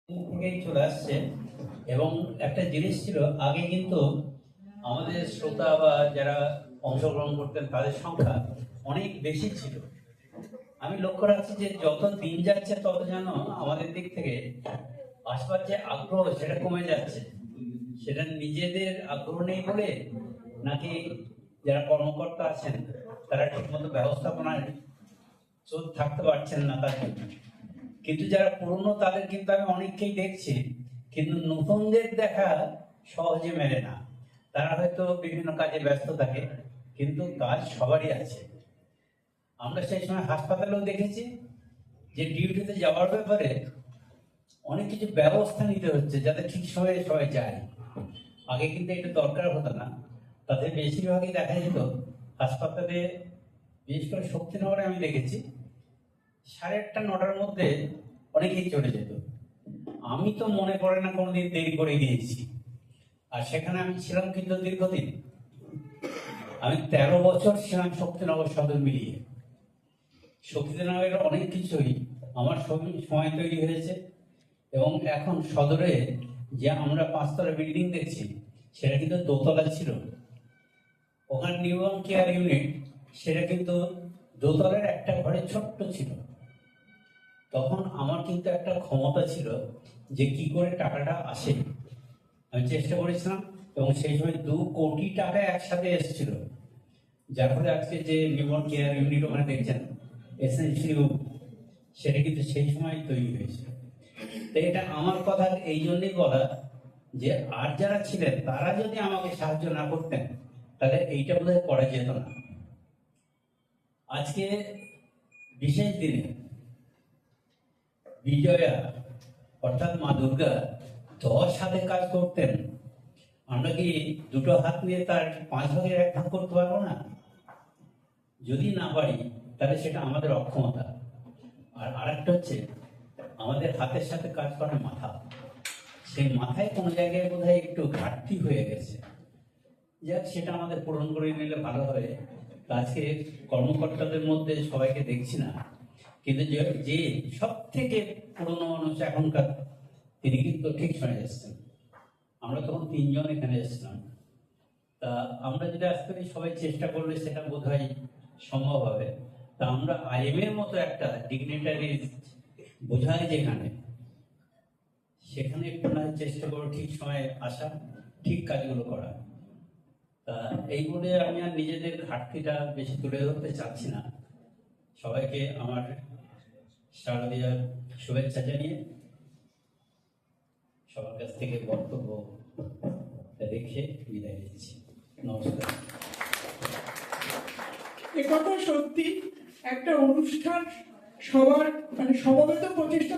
থেকেই চলে আসছে। এবং একটা জিনিস ছিল, আগে কিন্তু আমাদের শ্রোতা বা যারা অংশগ্রহণ করতেন তাদের সংখ্যা অনেক বেশি ছিল। আমি লক্ষ্য রাখছি যে যত দিন যাচ্ছে তত যেন আমাদের দিক থেকে আসবার যে আগ্রহ সেটা কমে যাচ্ছে। সেটা নিজেদের আগ্রহ নেই বলে, নাকি যারা কর্মকর্তা আছেন তারা ঠিকমতো ব্যবস্থাপনায় থাকতে পারছেন না তার জন্য। কিন্তু যারা পুরনো তাদের কিন্তু আমি অনেককেই দেখছি, কিন্তু নতুনদের দেখা সহজে মেলে না। তারা হয়তো বিভিন্ন কাজে ব্যস্ত থাকে, কিন্তু কাজ সবারই আছে। আমরা সেই সময় হাসপাতালেও দেখেছি যে ডিউটিতে যাওয়ার ব্যাপারে অনেক কিছু ব্যবস্থা নিতে হচ্ছে যাতে ঠিক সময়ে সবাই যায়। আগে কিন্তু এটা দরকার হতো না। তাতে বেশিরভাগই দেখা যেত হাসপাতালে, বিশেষ করে শক্তিনগরে আমি দেখেছি 8:30 9টার মধ্যে অনেকেই চলে যেত। আমি তো মনে পড়ে না কোনোদিন দেরি করে গিয়েছি। আর সেখানে আমি ছিলাম কিন্তু দীর্ঘদিন। আমি 13 বছর ছিলাম শক্তিনগর সদর মিলিয়ে। শক্তিনগরের অনেক কিছুই আমার সময় তৈরি হয়েছে। এবং এখন সদরে যে আমরা 5তলা বিল্ডিং দেখছি সেটা কিন্তু দোতলা ছিল। ওখানে নিউবর্ন কেয়ার ইউনিট, সেটা কিন্তু দোতলার একটা ঘরে ছোট্ট ছিল। তখন আমার কিন্তু একটা ক্ষমতা ছিল যে কি করে টাকাটা আসে। আমি চেষ্টা করেছিলাম এবং সেই সময় 2 কোটি টাকা একসাথে এসেছিল, যার ফলে আজকে যে নিউবর্ন কেয়ার ইউনিট ওখানে দেখছেন এসএনসিইউ, সেটা কিন্তু সেই সময় তৈরি হয়েছে। তো এটা আমার কথা এই জন্যই বলা যে আর যারা ছিলেন তারা যদি আমাকে সাহায্য না করতেন তাহলে এইটা বোধহয় করা যেত না। আজকে বিশেষ দিনে বিজয়া অর্থাৎ মা দুর্গা 10 হাতে কাজ করতেন, আমরা কি 2টো হাত নিয়ে তার 5 ভাগের 1 ভাগ করতে পারবো না? যদি না পারি তাহলে সেটা আমাদের অক্ষমতা। আর আরেকটা হচ্ছে আমাদের হাতের সাথে কাজ করার মাথা। সেই মাথায় কোনো জায়গায় বোধহয় একটু ঘাটতি হয়ে গেছে। যাক, সেটা আমাদের পূরণ করে নিলে ভালো হবে। আজকে কর্মকর্তাদের মধ্যে সবাইকে দেখছি না, কিন্তু যে সব থেকে পুরনো মানুষ এখনকার, তিনি কিন্তু ঠিক সময় এসেছেন। আমরা তখন 3 জন এখানে এসেছিলাম। তা আমরা যদি আজকে সবাই চেষ্টা করলে সেটা বোধহয় সম্ভব হবে। তা আমরা আইএমের মতো একটা ডিগনিটারি বোঝায় যেখানে, সেখানে একটু না চেষ্টা করবো ঠিক সময়ে আসা, ঠিক কাজগুলো করা। তা এই বলে আমি আর নিজেদের ঘাটতিটা বেশি তুলে ধরতে চাচ্ছি না। সবাইকে আমার শারদীয়ার শুভেচ্ছা জানিয়ে সবার কাছ থেকে বক্তব্য রেখে বিদায় নিচ্ছি। নমস্কার। একথা সত্যি, একটা অনুষ্ঠান সবার সমবেত প্রচেষ্টা